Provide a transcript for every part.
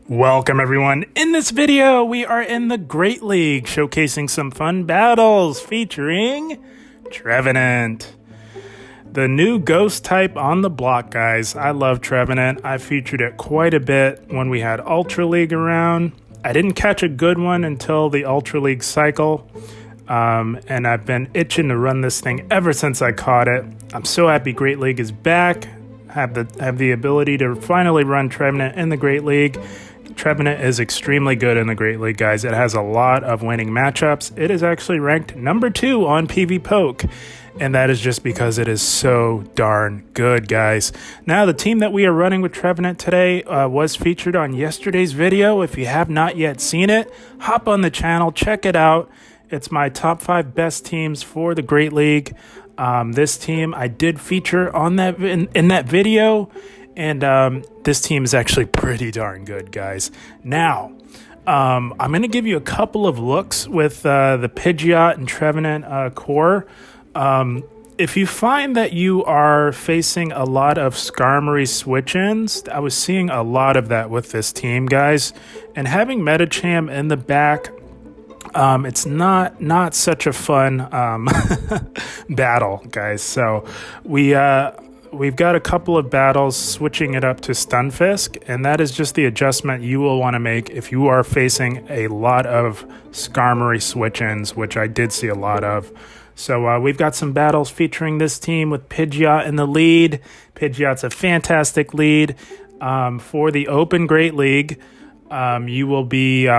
Welcome everyone. In this video, we are in the Great League, showcasing some fun battles featuring Trevenant. The new ghost type on the block, guys. I love Trevenant. I featured it quite a bit when we had Ultra League around. I didn't catch a good one until the Ultra League cycle. And I've been itching to run this thing ever since I caught it. I'm so happy Great League is back. Have the ability to finally run Trevenant in the Great League. Trevenant is extremely good in the Great League, guys. It has a lot of winning matchups. It is actually ranked number 2 on PvPoke, and that is just because it is so darn good, guys. Now, the team that we are running with Trevenant today was featured on yesterday's video. If you have not yet seen it, hop on the channel, check it out. It's my top 5 best teams for the Great League. This team I did feature on that in that video, and this team is actually pretty darn good, guys. Now, I'm going to give you a couple of looks with the Pidgeot and Trevenant core. If you find that you are facing a lot of Skarmory switch-ins, I was seeing a lot of that with this team, guys. And having Medicham in the back, it's not such a fun battle, guys. So we've got a couple of battles switching it up to Stunfisk, and that is just the adjustment you will want to make if you are facing a lot of Skarmory switch-ins, which I did see a lot of. So we've got some battles featuring this team with Pidgeot in the lead. Pidgeot's a fantastic lead. For the Open Great League, you will be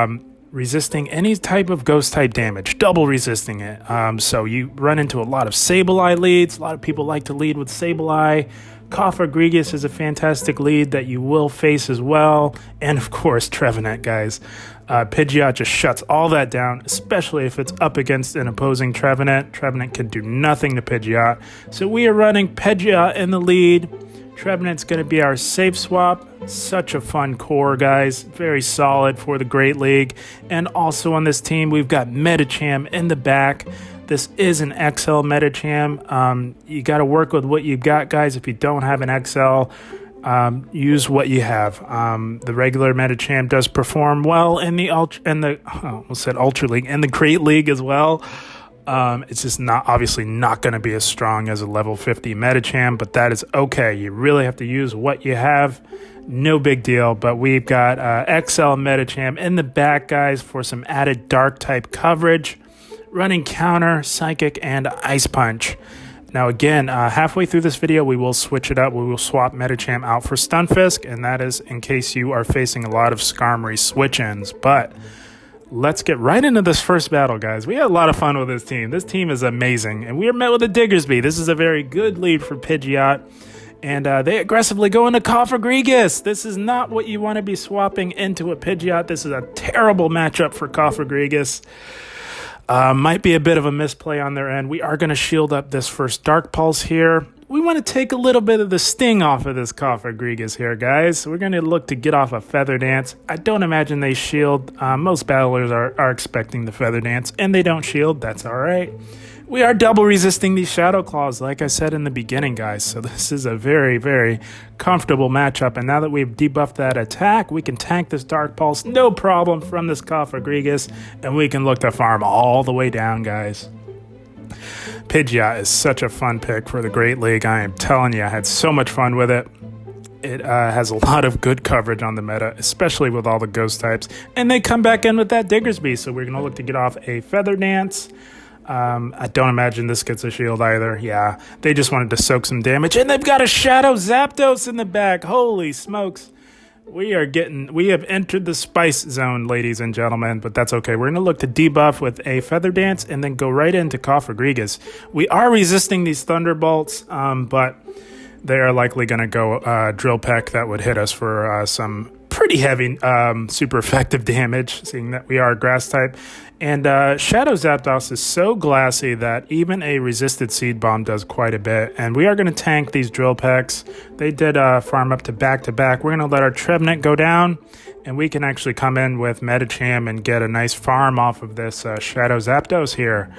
resisting any type of ghost type damage, double resisting it. So you run into a lot of Sableye leads. A lot of people like to lead with Sableye. Cofagrigus is a fantastic lead that you will face as well. And of course, Trevenant, guys. Pidgeot just shuts all that down, especially if it's up against an opposing Trevenant. Trevenant can do nothing to Pidgeot. So we are running Pidgeot in the lead. Trevenant's going to be our safe swap. Such a fun core, guys. Very solid for the Great League. And also on this team, we've got Medicham in the back. This is an XL Medicham. You got to work with what you've got, guys. If you don't have an XL, use what you have. The regular Medicham does perform well in the Ultra League and the Great League as well. It's just obviously not going to be as strong as a level 50 Medicham, but that is okay. You really have to use what you have. No big deal, but we've got XL Medicham in the back, guys, for some added dark type coverage, running counter, psychic, and ice punch. Now again, halfway through this video, we will switch it up. We will swap Medicham out for Stunfisk, and that is in case you are facing a lot of Skarmory switch-ins. But let's get right into this first battle, guys. We had a lot of fun with this team. This team is amazing, and we are met with a Diggersby. This is a very good lead for Pidgeot, and they aggressively go into Cofagrigus. This is not what you want to be swapping into a Pidgeot. This is a terrible matchup for Cofagrigus. Might be a bit of a misplay on their end. We are going to shield up this first Dark Pulse here. We want to take a little bit of the sting off of this Cofagrigus here, guys. We're going to look to get off a Feather Dance. I don't imagine they shield. Most battlers are expecting the Feather Dance, and they don't shield. That's all right. We are double resisting these Shadow Claws, like I said in the beginning, guys. So this is a very, very comfortable matchup. And now that we've debuffed that attack, we can tank this Dark Pulse, no problem, from this Cofagrigus, and we can look to farm all the way down, guys. Pidgeot is such a fun pick for the Great League. I am telling you, I had so much fun with it. It has a lot of good coverage on the meta, especially with all the ghost types. And they come back in with that Diggersby, so we're going to look to get off a Feather Dance. I don't imagine this gets a shield either. Yeah, they just wanted to soak some damage. And they've got a Shadow Zapdos in the back. Holy smokes. We have entered the spice zone, ladies and gentlemen, but that's okay. We're going to look to debuff with a Feather Dance and then go right into Cofagrigus. We are resisting these Thunderbolts, but they are likely going to go Drill Peck. That would hit us for some pretty heavy, super effective damage, seeing that we are a grass type. And Shadow Zapdos is so glassy that even a resisted Seed Bomb does quite a bit. And we are going to tank these Drill Pecks. They did farm up to back-to-back. We're going to let our Trevenant go down, and we can actually come in with Medicham and get a nice farm off of this Shadow Zapdos here.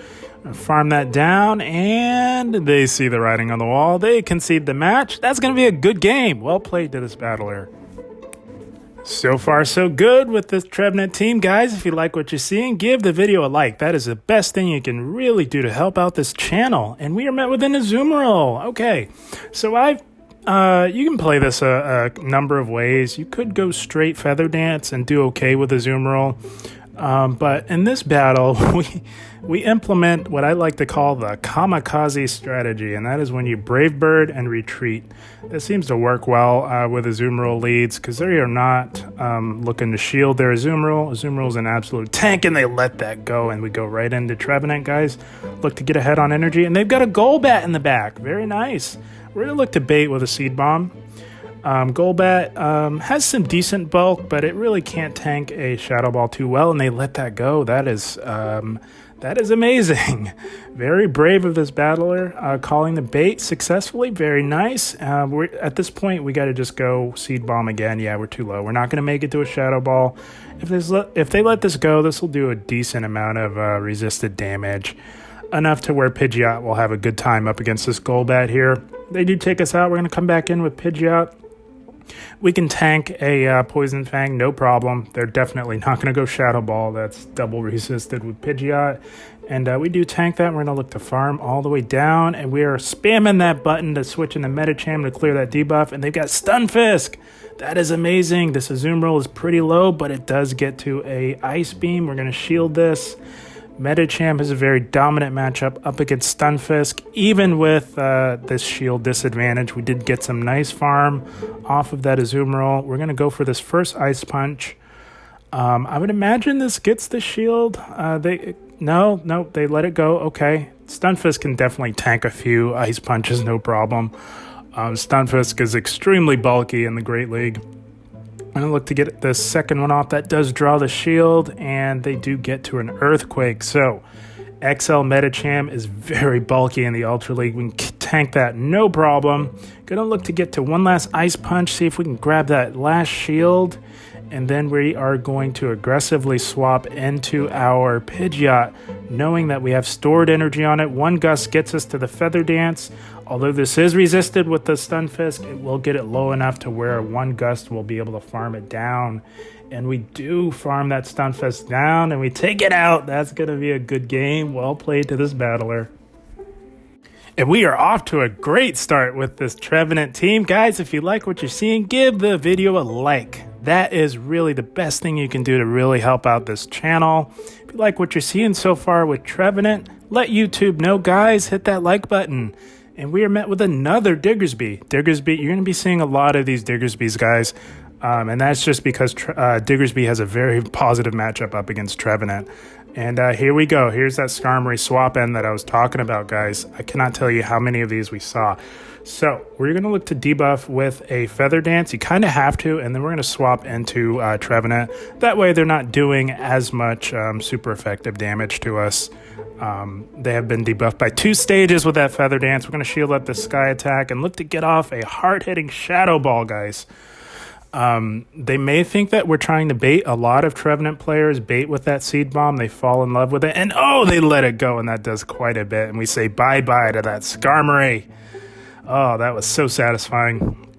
Farm that down, and they see the writing on the wall. They concede the match. That's going to be a good game. Well played to this battler. So far, so good with this Trevenant team, guys. If you like what you're seeing, give the video a like. That is the best thing you can really do to help out this channel. And we are met with an Azumarill. Okay, so you can play this a number of ways. You could go straight Feather Dance and do okay with Azumarill. But in this battle, we implement what I like to call the kamikaze strategy, and that is when you Brave Bird and retreat. That seems to work well with Azumarill leads, because they are not looking to shield their Azumarill. Azumarill's an absolute tank, and they let that go, and we go right into Trevenant, guys. Look to get ahead on energy, and they've got a Golbat in the back. Very nice. We're going to look to bait with a Seed Bomb. Golbat has some decent bulk, but it really can't tank a Shadow Ball too well, and they let that go. That is amazing. Very brave of this battler, calling the bait successfully. Very nice. At this point, we got to just go Seed Bomb again. Yeah, we're too low. We're not going to make it to a Shadow Ball. If they let this go, this will do a decent amount of resisted damage. Enough to where Pidgeot will have a good time up against this Golbat here. They do take us out. We're going to come back in with Pidgeot. We can tank a Poison Fang, no problem. They're definitely not going to go Shadow Ball. That's double resisted with Pidgeot. And we do tank that. We're going to look to farm all the way down. And we are spamming that button to switch into Medicham to clear that debuff. And they've got Stunfisk. That is amazing. This Azumarill is pretty low, but it does get to a Ice Beam. We're going to shield this. Medicham has a very dominant matchup up against Stunfisk. Even with this shield disadvantage, we did get some nice farm off of that Azumarill. We're going to go for this first Ice Punch. I would imagine this gets the shield. No, they let it go. Okay. Stunfisk can definitely tank a few Ice Punches, no problem. Stunfisk is extremely bulky in the Great League. I'm going to look to get the second one off. That does draw the shield, and they do get to an Earthquake. So, XL Medicham is very bulky in the Ultra League. We can tank that, no problem. Going to look to get to one last Ice Punch, see if we can grab that last shield. And then we are going to aggressively swap into our Pidgeot, knowing that we have stored energy on it. One Gust gets us to the Feather Dance. Although this is resisted with the Stunfisk, it will get it low enough to where one Gust will be able to farm it down. And we do farm that Stunfisk down, and we take it out. That's going to be a good game. Well played to this battler. And we are off to a great start with this Trevenant team. Guys, if you like what you're seeing, give the video a like. That is really the best thing you can do to really help out this channel. If you like what you're seeing so far with Trevenant, let YouTube know, guys. Hit that like button. And we are met with another Diggersby. Diggersby, you're going to be seeing a lot of these Diggersbys, guys. And that's just because Diggersby has a very positive matchup up against Trevenant. And here we go. Here's that Skarmory swap in that I was talking about, guys. I cannot tell you how many of these we saw. So we're going to look to debuff with a Feather Dance. You kind of have to, and then we're going to swap into Trevenant. That way they're not doing as much super effective damage to us. They have been debuffed by 2 stages with that Feather Dance. We're going to shield up the Sky Attack and look to get off a hard-hitting Shadow Ball, guys. They may think that we're trying to bait. A lot of Trevenant players bait with that Seed Bomb. They fall in love with it, and they let it go, and that does quite a bit. And we say bye-bye to that Skarmory. Oh, that was so satisfying.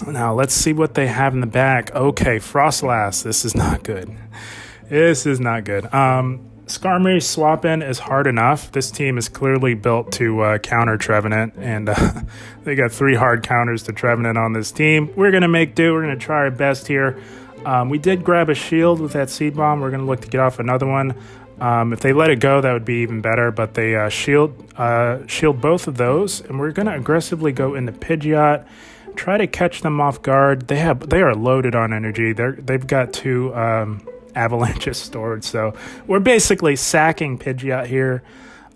Now, let's see what they have in the back. Okay, Frostlass. This is not good. This is not good. Skarmory swap-in is hard enough. This team is clearly built to counter Trevenant, and they got 3 hard counters to Trevenant on this team. We're going to make do. We're going to try our best here. We did grab a shield with that Seed Bomb. We're going to look to get off another one. If they let it go, that would be even better, but they shield both of those, and we're going to aggressively go into Pidgeot, try to catch them off guard. They are loaded on energy. They've got 2 avalanches stored, so we're basically sacking Pidgeot here,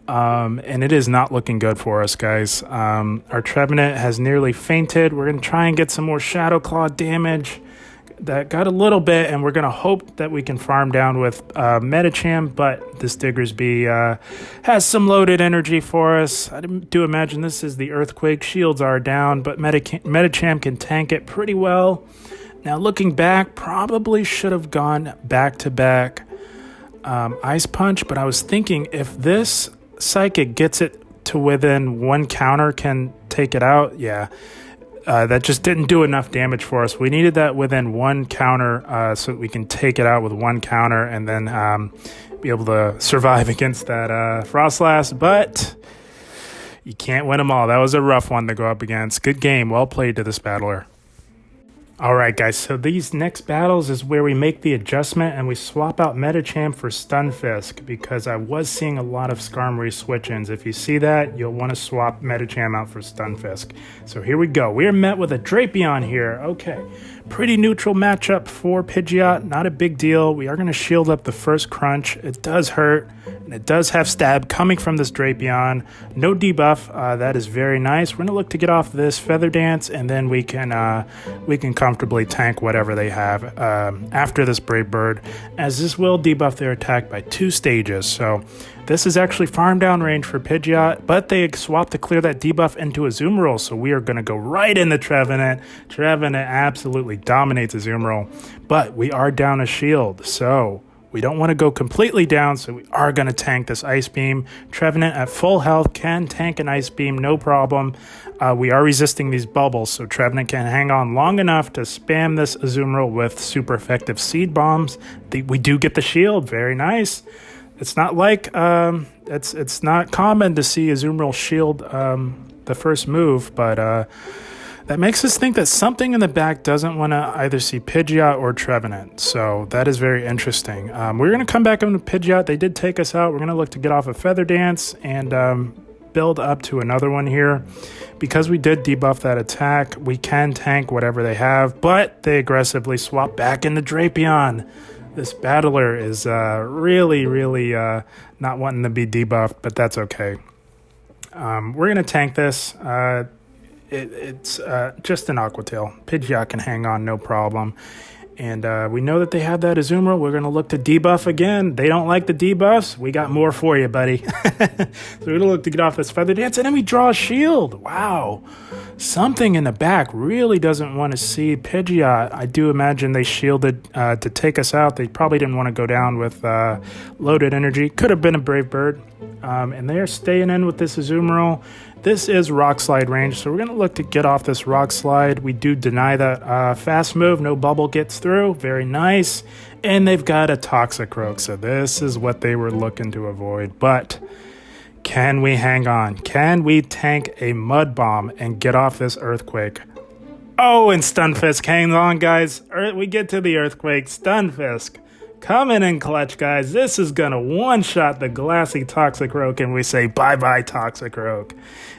and it is not looking good for us, guys. Our Trevenant has nearly fainted. We're going to try and get some more Shadow Claw damage. That got a little bit, and we're going to hope that we can farm down with Medicham, but this Diggersby has some loaded energy for us. I do imagine this is the Earthquake. Shields are down, but Medicham can tank it pretty well. Now, looking back, probably should have gone back-to-back Ice Punch, but I was thinking if this Psychic gets it to within 1 counter, can take it out, yeah. that just didn't do enough damage for us. We needed that within one counter so that we can take it out with one counter and then be able to survive against that Frostlass. But you can't win them all. That was a rough one to go up against. Good game. Well played to this battler. All right, guys, so these next battles is where we make the adjustment and we swap out Medicham for Stunfisk because I was seeing a lot of Skarmory switch-ins. If you see that, you'll want to swap Medicham out for Stunfisk. So here we go. We are met with a Drapion here. Okay, pretty neutral matchup for Pidgeot. Not a big deal. We are going to shield up the first crunch. It does hurt, and it does have stab coming from this Drapion. No debuff. That is very nice. We're going to look to get off this Feather Dance, and then we can comfortably tank whatever they have after this Brave Bird, as this will debuff their attack by 2 stages. So this is actually farm down range for Pidgeot, but they swap to clear that debuff into Azumarill, so we are going to go right into Trevenant. Trevenant absolutely dominates Azumarill, but we are down a shield, so we don't want to go completely down, so we are going to tank this Ice Beam. Trevenant at full health can tank an Ice Beam, no problem. We are resisting these bubbles, so Trevenant can hang on long enough to spam this Azumarill with super effective Seed Bombs. We do get the shield, very nice. It's not like, it's not common to see Azumarill shield the first move, but that makes us think that something in the back doesn't want to either see Pidgeot or Trevenant. So that is very interesting. We're going to come back into Pidgeot. They did take us out. We're going to look to get off a Feather Dance and build up to another one here. Because we did debuff that attack, we can tank whatever they have, but they aggressively swap back into Drapion. This battler is really not wanting to be debuffed, but that's okay. We're going to tank this. It's just an Aqua Tail. Pidgeot can hang on, no problem. And we know that they have that Azumarill. We're going to look to debuff again. They don't like the debuffs. We got more for you, buddy. So we're going to look to get off this Feather Dance, and then we draw a shield. Wow. Something in the back really doesn't want to see Pidgeot. I do imagine they shielded to take us out. They probably didn't want to go down with loaded energy. Could have been a Brave Bird. And they are staying in with this Azumarill. This is Rock Slide range, so we're going to look to get off this Rock Slide. We do deny that fast move. No bubble gets through. Very nice. And they've got a Toxicroak, so this is what they were looking to avoid. But can we hang on? Can we tank a Mud Bomb and get off this Earthquake? Oh, and Stunfisk hangs on, guys. We get to the Earthquake. Stunfisk coming in clutch, guys. This is going to one-shot the glassy Toxicroak, and we say bye-bye, Toxicroak.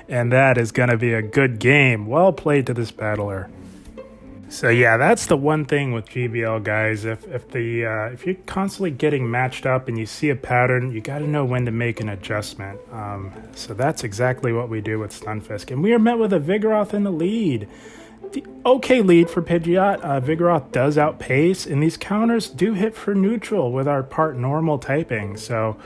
And that is going to be a good game. Well played to this battler. So yeah, that's the one thing with GBL, guys. If you're constantly getting matched up and you see a pattern, you got to know when to make an adjustment. So that's exactly what we do with Stunfisk. And we are met with a Vigoroth in the lead. The okay lead for Pidgeot. Vigoroth does outpace, and these counters do hit for neutral with our part normal typing. So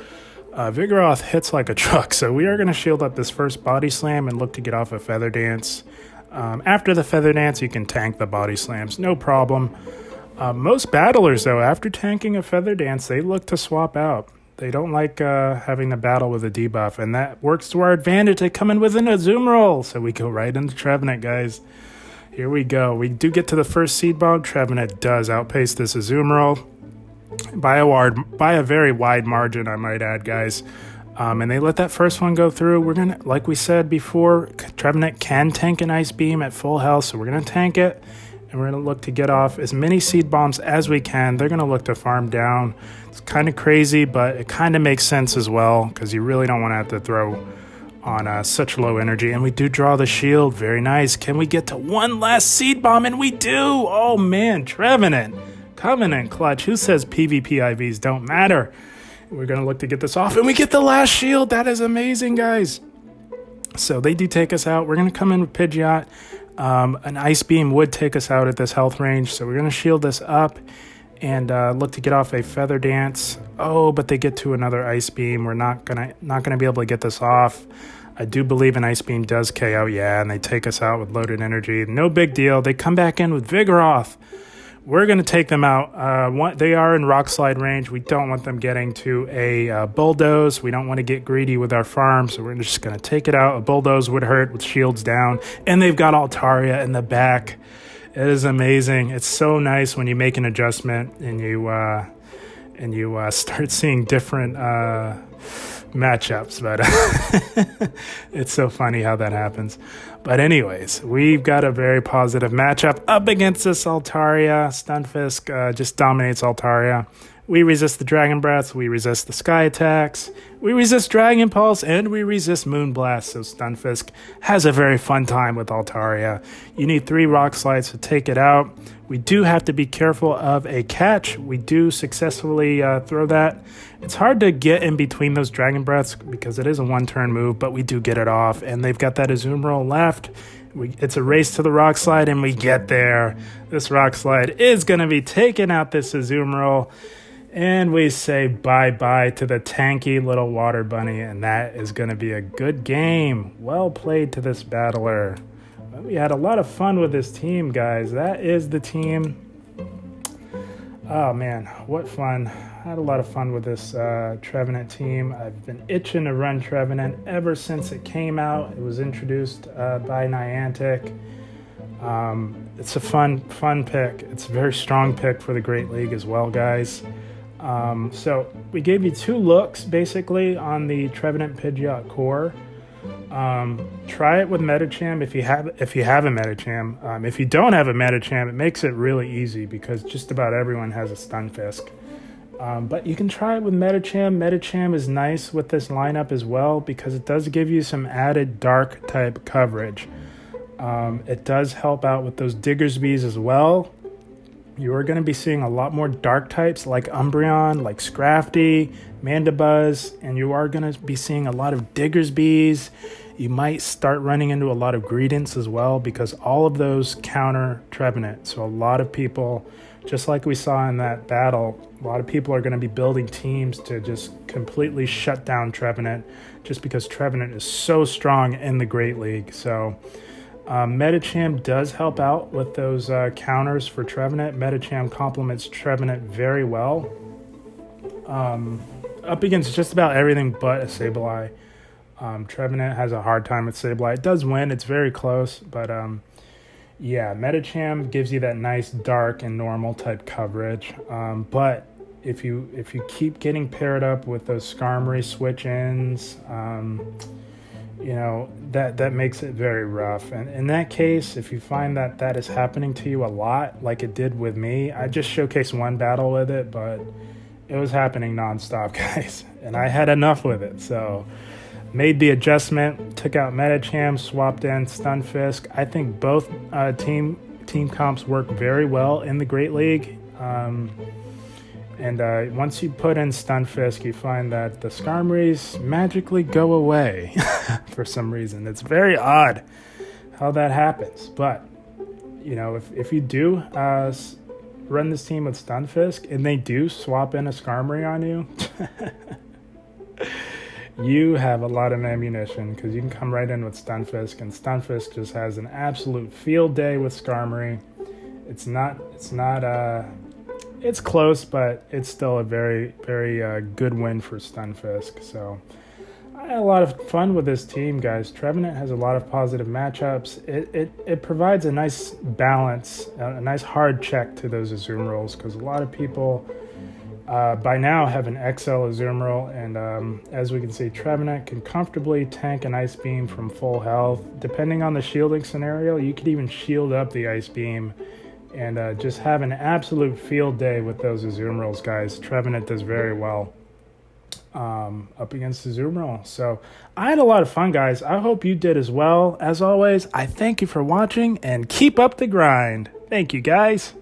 Vigoroth hits like a truck. So we are going to shield up this first Body Slam and look to get off a Feather Dance. After the Feather Dance, you can tank the Body Slams, no problem. Most battlers, though, after tanking a Feather Dance, they look to swap out. They don't like having the battle with a debuff, and that works to our advantage. They come in with an Azumarill, so we go right into Trevenant, guys. Here we go. We do get to the first Seed Bomb. Trevenant does outpace this Azumarill by a very wide margin, I might add, guys. And they let that first one go through. We're going to, like we said before, Trevenant can tank an Ice Beam at full health, so we're going to tank it. And we're going to look to get off as many Seed Bombs as we can. They're going to look to farm down. It's kind of crazy, but it kind of makes sense as well, because you really don't want to have to throw on such low energy. And we do draw the shield. Very nice. Can we get to one last Seed Bomb? And we do. Oh, man. Trevenant coming in clutch. Who says PvP IVs don't matter? We're going to look to get this off. And we get the last shield. That is amazing, guys. So they do take us out. We're going to come in with Pidgeot. An Ice Beam would take us out at this health range. So we're going to shield this up and look to get off a Feather Dance. Oh, but they get to another Ice Beam. We're not gonna be able to get this off. I do believe an Ice Beam does KO, yeah, and they take us out with loaded energy. No big deal. They come back in with Vigoroth. we're going to take them out. They are in rock slide range. We don't want them getting to a bulldoze. We don't want to get greedy with our farm, so we're just going to take it out. A bulldoze would hurt with shields down, and they've got Altaria in the back. It is amazing. It's so nice when you make an adjustment and you start seeing different matchups, but it's so funny how that happens. But anyways, we've got a very positive matchup up against this Altaria. Stunfisk just dominates Altaria. We resist the Dragon Breath, we resist the Sky Attacks, we resist Dragon Pulse, and we resist Moonblast, so Stunfisk has a very fun time with Altaria. You need 3 Rock Slides to take it out. We do have to be careful of a catch. We do successfully throw that. It's hard to get in between those Dragon Breaths because it is a 1-turn move, but we do get it off, and they've got that Azumarill left. It's a race to the Rock Slide, and we get there. This Rock Slide is going to be taking out this Azumarill. And we say bye-bye to the tanky little water bunny, and that is going to be a good game. Well played to this battler. We had a lot of fun with this team, guys. That is the team. Oh, man, what fun. I had a lot of fun with this Trevenant team. I've been itching to run Trevenant ever since it came out. It was introduced by Niantic. It's a fun pick. It's a very strong pick for the Great League as well, guys. So we gave you 2 looks basically on the Trevenant Pidgeot core. Try it with Medicham if you have a Medicham. If you don't have a Medicham, it makes it really easy because just about everyone has a Stunfisk. But you can try it with Medicham. Medicham is nice with this lineup as well because it does give you some added dark type coverage. It does help out with those Diggersbys as well. You are going to be seeing a lot more dark types like Umbreon, like Scrafty, Mandibuzz, and you are going to be seeing a lot of Diggersbys. You might start running into a lot of Greedents as well because all of those counter Trevenant. So a lot of people, just like we saw in that battle, a lot of people are going to be building teams to just completely shut down Trevenant just because Trevenant is so strong in the Great League. So Medicham does help out with those counters for Trevenant. Medicham complements Trevenant very well. Up against just about everything but a Sableye. Trevenant has a hard time with Sableye. It does win. It's very close. But yeah, Medicham gives you that nice dark and normal type coverage. But if you keep getting paired up with those Skarmory switch-ins, you know, that makes it very rough. And in that case, if you find that is happening to you a lot, like it did with me, I just showcased one battle with it, but it was happening nonstop, guys. And I had enough with it. So made the adjustment, took out Medicham, swapped in Stunfisk. I think both team comps work very well in the Great League. And once you put in Stunfisk, you find that the Skarmories magically go away for some reason. It's very odd how that happens. But, you know, if you do run this team with Stunfisk and they do swap in a Skarmory on you, you have a lot of ammunition because you can come right in with Stunfisk, and Stunfisk just has an absolute field day with Skarmory. It's close, but it's still a very, very good win for Stunfisk. So I had a lot of fun with this team, guys. Trevenant has a lot of positive matchups. It provides a nice balance, a nice hard check to those Azumarils because a lot of people by now have an XL Azumarill, and as we can see, Trevenant can comfortably tank an Ice Beam from full health. Depending on the shielding scenario, you could even shield up the Ice Beam and just have an absolute field day with those Azumarils, guys. Trevenant does very well up against Azumarill. So I had a lot of fun, guys. I hope you did as well. As always, I thank you for watching and keep up the grind. Thank you, guys.